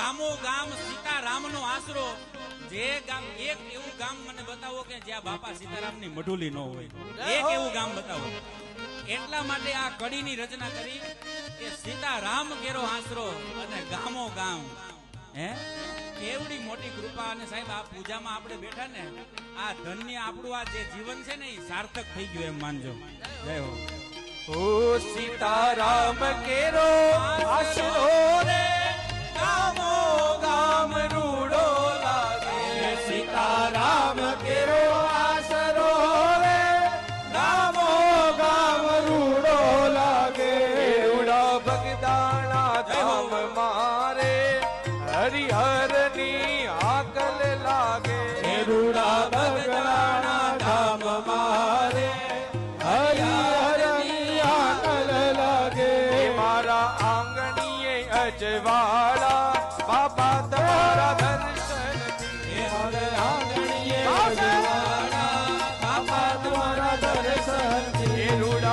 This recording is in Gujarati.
ગામો ગામ સીતારામનો આશરો. જે ગામ એક એવું ગામ મને બતાવો કે જ્યાં બાપા સીતારામની મઢુલી ન હોય. એક એવું ગામ બતાવો. એટલા માટે આ કડીની રચના કરી કે સીતારામ કેરો આશરો અને ગામો ગામ. હે કેવડી મોટી કૃપા. અને સાહેબ આ પૂજામાં આપણે બેઠા ને આ ધન્ય આપણું આ જે જીવન છે ને એ સાર્થક થઈ ગયું એમ માનજો. જય હો. ઓ સીતારામ કેરો આશરો રે ગામો ગામ રૂડો લાગે. સીતારામ કેરો આશરો રે ગામો ગામ રૂડો લાગે. રૂડા બગદાણા ધામ મારે હરિહરની આકલ લાગે. રૂડા બગદાણા ધામ મારે હરિહરની આકલ લાગે. મારા આંગણીએ અજવાળા